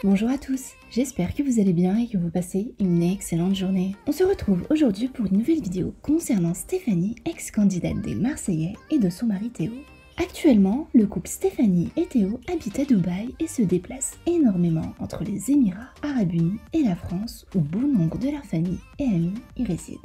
Bonjour à tous, j'espère que vous allez bien et que vous passez une excellente journée. On se retrouve aujourd'hui pour une nouvelle vidéo concernant Stéphanie, ex-candidate des Marseillais et de son mari Théo. Actuellement, le couple Stéphanie et Théo habitent à Dubaï et se déplacent énormément entre les Émirats Arabes Unis et la France où bon nombre de leurs familles et amis y résident.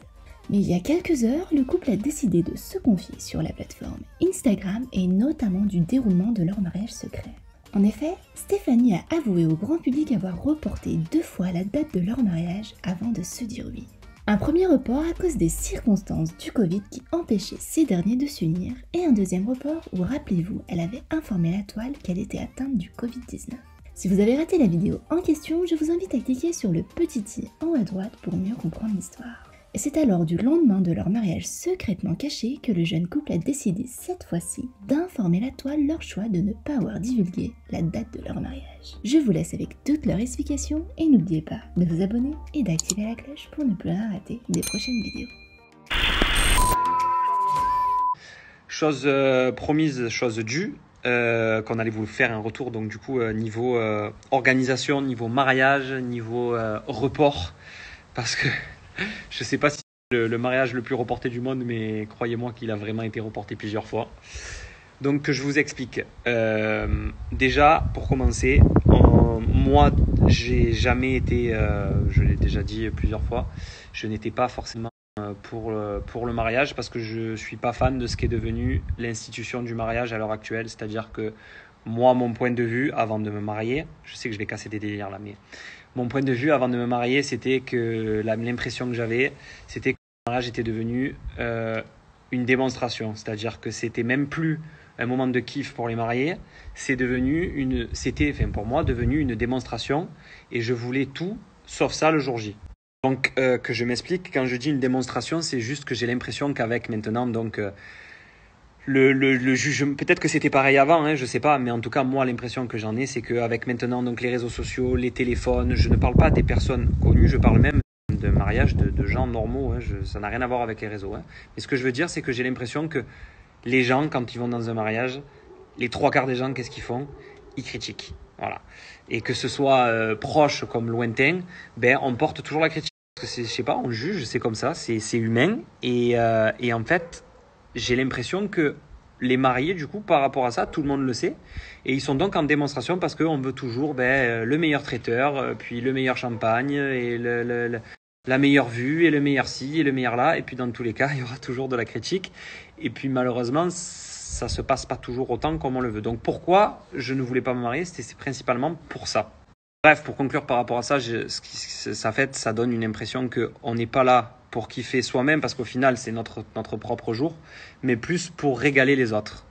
Mais il y a quelques heures, le couple a décidé de se confier sur la plateforme Instagram et notamment du déroulement de leur mariage secret. En effet, Stéphanie a avoué au grand public avoir reporté 2 fois la date de leur mariage avant de se dire oui. Un premier report à cause des circonstances du Covid qui empêchaient ces derniers de s'unir et un deuxième report où, rappelez-vous, elle avait informé la toile qu'elle était atteinte du Covid-19. Si vous avez raté la vidéo en question, je vous invite à cliquer sur le petit i en haut à droite pour mieux comprendre l'histoire. Et c'est alors du lendemain de leur mariage secrètement caché que le jeune couple a décidé cette fois-ci d'informer la toile leur choix de ne pas avoir divulgué la date de leur mariage. Je vous laisse avec toutes leurs explications et n'oubliez pas de vous abonner et d'activer la cloche pour ne plus rien rater des prochaines vidéos. Chose promise, chose due, qu'on allait vous faire un retour, donc du coup niveau organisation, niveau mariage, niveau report, parce que je sais pas si c'est le mariage le plus reporté du monde, mais croyez-moi qu'il a vraiment été reporté plusieurs fois. Donc je vous explique. Déjà, pour commencer, moi, j'ai jamais été, je l'ai déjà dit plusieurs fois, je n'étais pas forcément pour le mariage parce que je suis pas fan de ce qui est devenu l'institution du mariage à l'heure actuelle. C'est-à-dire que moi, mon point de vue avant de me marier, je sais que je vais casser des délires là, mais mon point de vue avant de me marier, c'était que l'impression que j'avais, c'était que le mariage était devenu une démonstration. C'est-à-dire que c'était même plus un moment de kiff pour les mariés, c'était pour moi devenu une démonstration et je voulais tout sauf ça le jour J. Donc que je m'explique, quand je dis une démonstration, c'est juste que j'ai l'impression qu'avec maintenant donc le juge, peut-être que c'était pareil avant, hein, je sais pas, mais en tout cas moi l'impression que j'en ai, c'est qu'avec maintenant donc les réseaux sociaux, les téléphones, je ne parle pas des personnes connues, je parle même de mariage de gens normaux, hein, ça n'a rien à voir avec les réseaux. Hein. Mais ce que je veux dire, c'est que j'ai l'impression que les gens, quand ils vont dans un mariage, les 3/4 des gens, qu'est-ce qu'ils font? Ils critiquent, voilà. Et que ce soit proche comme lointain, ben on porte toujours la critique. Parce que je sais pas, on juge, c'est comme ça, c'est humain, et en fait j'ai l'impression que les mariés, du coup, par rapport à ça, tout le monde le sait. Et ils sont donc en démonstration parce qu'on veut toujours le meilleur traiteur, puis le meilleur champagne, et la meilleure vue, et le meilleur ci, et le meilleur là. Et puis dans tous les cas, il y aura toujours de la critique. Et puis malheureusement, ça se passe pas toujours autant comme on le veut. Donc pourquoi je ne voulais pas me marier? C'est principalement pour ça. Bref, pour conclure par rapport à ça, ça donne une impression qu'on n'est pas là pour kiffer soi-même, parce qu'au final, c'est notre propre jour, mais plus pour régaler les autres.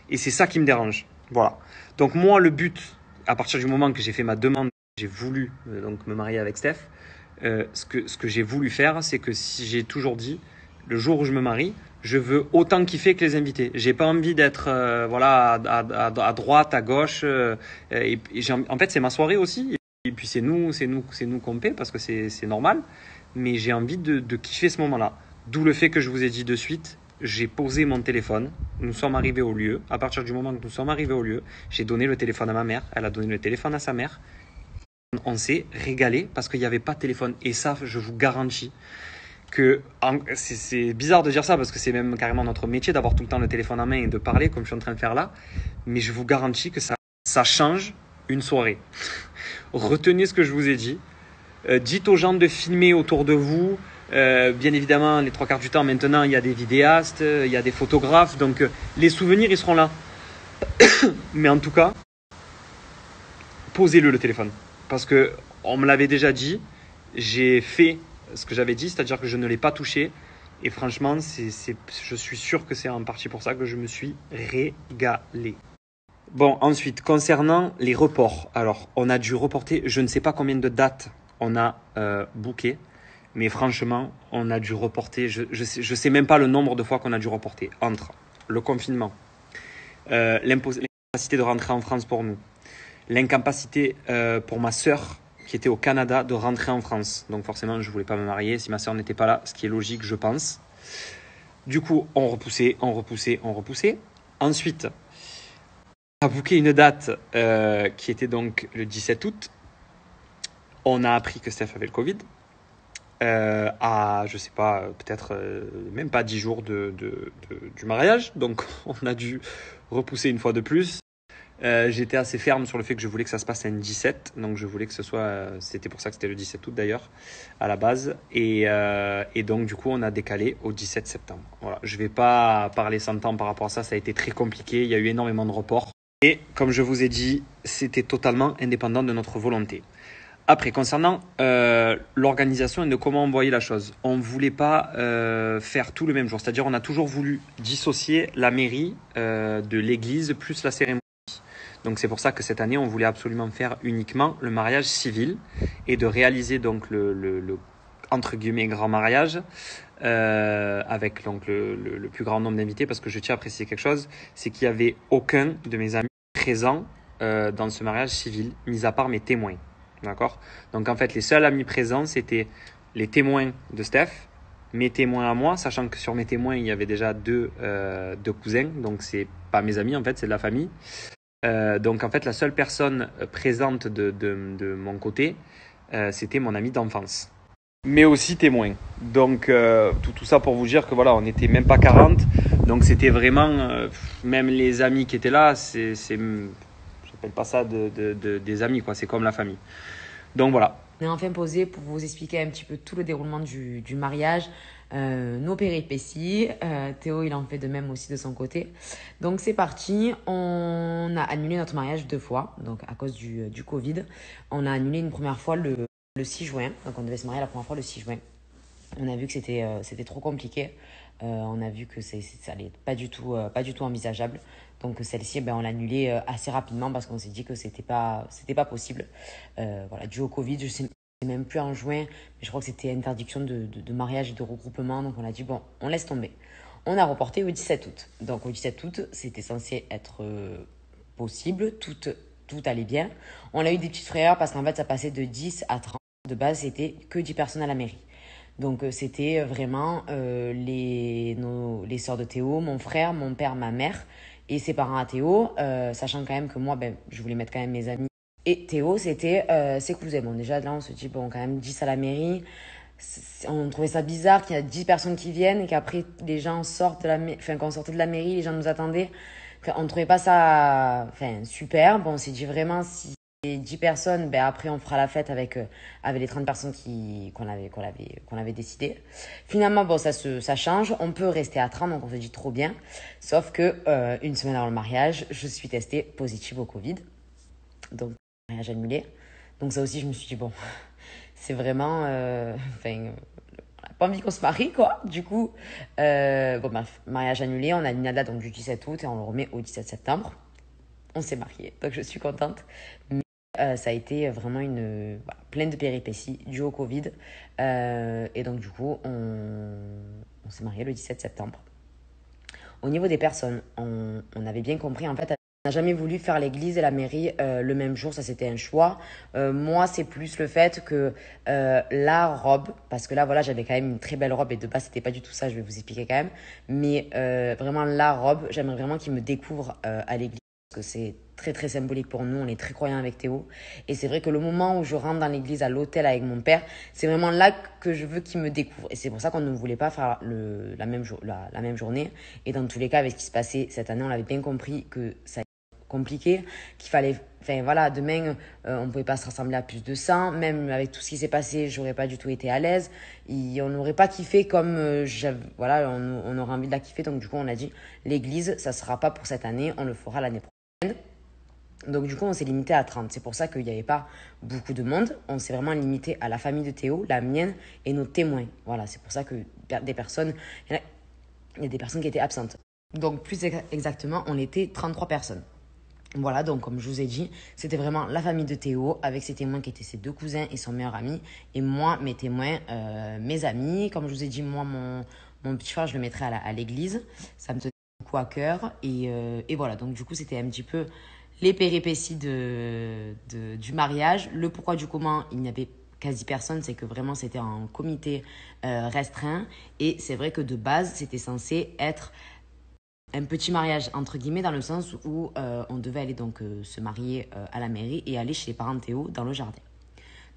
Et c'est ça qui me dérange. Voilà. Donc moi, le but, à partir du moment que j'ai fait ma demande, j'ai voulu donc me marier avec Steph, ce que j'ai voulu faire, c'est que si j'ai toujours dit, le jour où je me marie, je veux autant kiffer que les invités. J'ai pas envie d'être à droite, à gauche. En fait, c'est ma soirée aussi. Et puis c'est nous qu'on paie parce que c'est normal. Mais j'ai envie de kiffer ce moment-là. D'où le fait que je vous ai dit de suite, j'ai posé mon téléphone. Nous sommes arrivés au lieu. À partir du moment que nous sommes arrivés au lieu, j'ai donné le téléphone à ma mère. Elle a donné le téléphone à sa mère. On s'est régalé parce qu'il n'y avait pas de téléphone. Et ça, je vous garantis que c'est bizarre de dire ça parce que c'est même carrément notre métier d'avoir tout le temps le téléphone en main et de parler comme je suis en train de faire là. Mais je vous garantis que ça change une soirée. Retenez ce que je vous ai dit. Dites aux gens de filmer autour de vous. Bien évidemment, les 3/4 du temps, maintenant, il y a des vidéastes, il y a des photographes. Donc, les souvenirs, ils seront là. Mais en tout cas, posez-le téléphone. Parce qu'on me l'avait déjà dit. J'ai fait ce que j'avais dit, c'est-à-dire que je ne l'ai pas touché. Et franchement, je suis sûr que c'est en partie pour ça que je me suis régalé. Bon, ensuite, concernant les reports. Alors, on a dû reporter, je ne sais pas combien de dates on a booké, mais franchement, on a dû reporter, je sais même pas le nombre de fois qu'on a dû reporter entre le confinement, l'incapacité de rentrer en France pour nous, l'incapacité pour ma sœur qui était au Canada de rentrer en France. Donc forcément, je voulais pas me marier si ma sœur n'était pas là, ce qui est logique, je pense. Du coup, on repoussait. Ensuite, on a booké une date qui était donc le 17 août. On a appris que Steph avait le Covid. À, je sais pas, peut-être même pas 10 jours du mariage. Donc, on a dû repousser une fois de plus. J'étais assez ferme sur le fait que je voulais que ça se passe à une 17. Donc, je voulais que ce soit... c'était pour ça que c'était le 17 août d'ailleurs, à la base. Et donc, du coup, on a décalé au 17 septembre. Voilà. Je vais pas parler 100 ans par rapport à ça. Ça a été très compliqué. Il y a eu énormément de reports. Et comme je vous ai dit, c'était totalement indépendant de notre volonté. Après, concernant l'organisation et de comment on voyait la chose, on ne voulait pas faire tout le même jour. C'est-à-dire, on a toujours voulu dissocier la mairie de l'église plus la cérémonie. Donc, c'est pour ça que cette année, on voulait absolument faire uniquement le mariage civil et de réaliser donc le entre guillemets grand mariage avec donc le plus grand nombre d'invités. Parce que je tiens à préciser quelque chose, c'est qu'il n'y avait aucun de mes amis présents dans ce mariage civil, mis à part mes témoins. D'accord? Donc en fait, les seuls amis présents, c'était les témoins de Steph, mes témoins à moi, sachant que sur mes témoins, il y avait déjà deux cousins, donc c'est pas mes amis en fait, c'est de la famille. Donc en fait, la seule personne présente de mon côté, c'était mon ami d'enfance. Mais aussi témoin. Donc tout ça pour vous dire que voilà, on n'était même pas 40, donc c'était vraiment, même les amis qui étaient là, j'appelle pas ça des amis, quoi. C'est comme la famille. Donc voilà. On est enfin posé pour vous expliquer un petit peu tout le déroulement du mariage, nos péripéties. Théo, il en fait de même aussi de son côté. Donc c'est parti. On a annulé notre mariage 2 fois, donc à cause du Covid. On a annulé une première fois le 6 juin. Donc on devait se marier la première fois le 6 juin. On a vu que c'était trop compliqué. On a vu que ça allait pas du tout envisageable. Donc celle-ci, on l'a annulée assez rapidement parce qu'on s'est dit que c'était pas possible. Voilà, dû au Covid, je sais même plus en juin, mais je crois que c'était interdiction de mariage et de regroupement. Donc on a dit bon, on laisse tomber. On a reporté au 17 août. Donc au 17 août, c'était censé être possible, tout allait bien. On a eu des petites frayeurs parce qu'en fait, ça passait de 10 à 30. De base, c'était que 10 personnes à la mairie. Donc c'était vraiment les sœurs de Théo, mon frère, mon père, ma mère et ses parents à Théo, sachant quand même que moi, je voulais mettre quand même mes amis. Et Théo, c'était ses cousins. Bon, déjà là, on se dit, bon, quand même 10 à la mairie. On trouvait ça bizarre qu'il y a 10 personnes qui viennent et qu'après les gens sortent de la mairie, enfin qu'on sortait de la mairie, les gens nous attendaient. On ne trouvait pas ça super. Bon, on s'est dit vraiment, si 10 personnes, après on fera la fête avec les 30 personnes qu'on avait décidé. Finalement, bon, ça change. On peut rester à 30, donc on se dit trop bien. Sauf que une semaine avant le mariage, je suis testée positive au Covid. Donc, mariage annulé. Donc ça aussi, je me suis dit, bon, c'est vraiment... on n'a pas envie qu'on se marie, quoi. Du coup, mariage annulé. On a mis la date donc, du 17 août et on le remet au 17 septembre. On s'est mariés, donc je suis contente. Mais ça a été vraiment pleine de péripéties dues au Covid. Et donc, du coup, on s'est mariés le 17 septembre. Au niveau des personnes, on avait bien compris, en fait, on n'a jamais voulu faire l'église et la mairie le même jour, ça c'était un choix. Moi, c'est plus le fait que la robe, parce que là, voilà, j'avais quand même une très belle robe et de base, c'était pas du tout ça, je vais vous expliquer quand même. Mais vraiment, la robe, j'aimerais vraiment qu'il me découvre à l'église. Parce que c'est très très symbolique pour nous, on est très croyants avec Théo. Et c'est vrai que le moment où je rentre dans l'église à l'hôtel avec mon père, c'est vraiment là que je veux qu'il me découvre. Et c'est pour ça qu'on ne voulait pas faire la même journée. Et dans tous les cas, avec ce qui se passait cette année, on avait bien compris que ça allait être compliqué, qu'il fallait... Enfin voilà, demain, on ne pouvait pas se rassembler à plus de 100. Même avec tout ce qui s'est passé, j'aurais pas du tout été à l'aise. On n'aurait pas kiffé comme... on aurait envie de la kiffer. Donc du coup, on a dit, l'église, ça ne sera pas pour cette année, on le fera l'année prochaine. Donc du coup on s'est limité à 30. C'est pour ça qu'il n'y avait pas beaucoup de monde. On s'est vraiment limité à la famille de Théo, la mienne et nos témoins. Voilà, c'est pour ça que il y a des personnes qui étaient absentes. Donc plus exactement, on était 33 personnes. Voilà, donc comme je vous ai dit, c'était vraiment la famille de Théo avec ses témoins qui étaient ses 2 cousins et son meilleur ami. Et moi, mes témoins, mes amis. Comme je vous ai dit, moi, mon petit frère, je le mettrais à l'église. Ça me tenait beaucoup à cœur. Et voilà, donc du coup, c'était un petit peu les péripéties du mariage. Le pourquoi du comment, il n'y avait quasi personne, c'est que vraiment, c'était un comité restreint. Et c'est vrai que de base, c'était censé être un petit mariage entre guillemets dans le sens où on devait aller donc se marier à la mairie et aller chez les parents de Théo dans le jardin.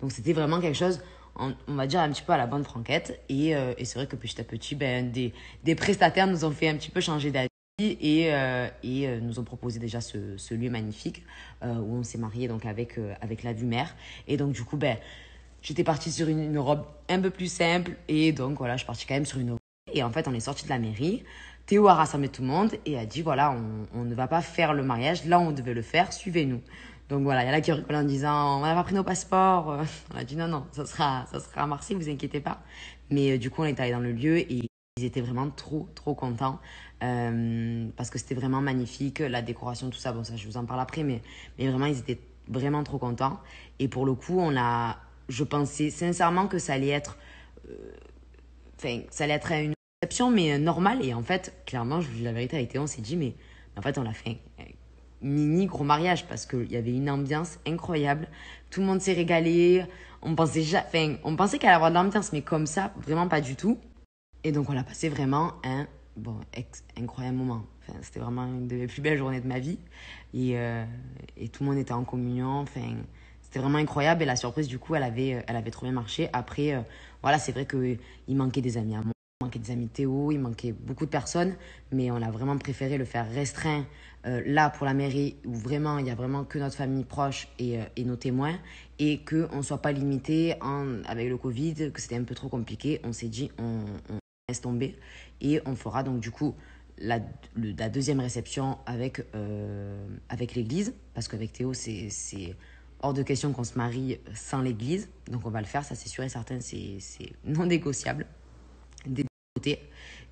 Donc c'était vraiment quelque chose, on va dire un petit peu à la bonne franquette. Et c'est vrai que petit à petit, des prestataires nous ont fait un petit peu changer d'avis et nous ont proposé déjà ce lieu magnifique où on s'est marié donc avec la vue mer. Et donc du coup, j'étais partie sur une robe un peu plus simple et donc voilà, je suis partie quand même sur une robe. Et en fait, on est sorti de la mairie. Théo a rassemblé tout le monde et a dit voilà, on ne va pas faire le mariage là où on devait le faire, suivez-nous. Donc voilà, il y en a qui rigolent en disant on n'a pas pris nos passeports. On a dit non, ça sera à Marseille, vous inquiétez pas. Mais du coup, on est allé dans le lieu et ils étaient vraiment trop, trop contents parce que c'était vraiment magnifique, la décoration, tout ça. Bon, ça, je vous en parle après, mais vraiment, ils étaient vraiment trop contents. Et pour le coup, je pensais sincèrement que ça allait être, une réception, mais normale. Et en fait, clairement, je vous dis la vérité avec Théo, on s'est dit, mais en fait, on a fait un mini gros mariage parce qu'il y avait une ambiance incroyable. Tout le monde s'est régalé. On pensait qu'elle allait avoir de l'ambiance, mais comme ça, vraiment pas du tout. Et donc, on a passé vraiment un incroyable moment. Enfin, c'était vraiment une des plus belles journées de ma vie. Et tout le monde était en communion. Enfin, c'était vraiment incroyable. Et la surprise, du coup, elle avait trop bien marché. Après, voilà, c'est vrai qu'il manquait des amis à moi. Il manquait des amis de Théo, il manquait beaucoup de personnes. Mais on a vraiment préféré le faire restreint là pour la mairie où vraiment, il n'y a vraiment que notre famille proche et nos témoins. Et qu'on ne soit pas limité avec le Covid, que c'était un peu trop compliqué. On s'est dit, on laisse tomber et on fera donc du coup la deuxième réception avec l'église parce qu'avec Théo c'est hors de question qu'on se marie sans l'église, donc on va le faire, ça c'est sûr et certain, c'est non négociable des deux côtés.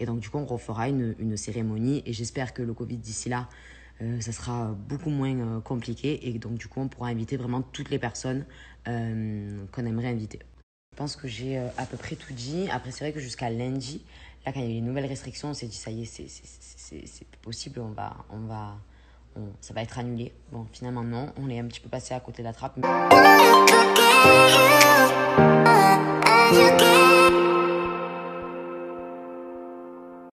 Et donc du coup on refera une cérémonie et j'espère que le Covid d'ici là ça sera beaucoup moins compliqué et donc du coup on pourra inviter vraiment toutes les personnes qu'on aimerait inviter. Je pense que j'ai à peu près tout dit. Après, c'est vrai que jusqu'à lundi, là, quand il y a eu les nouvelles restrictions, on s'est dit, ça y est, c'est plus possible, ça va être annulé. Bon, finalement, non. On est un petit peu passé à côté de la trappe. Mais...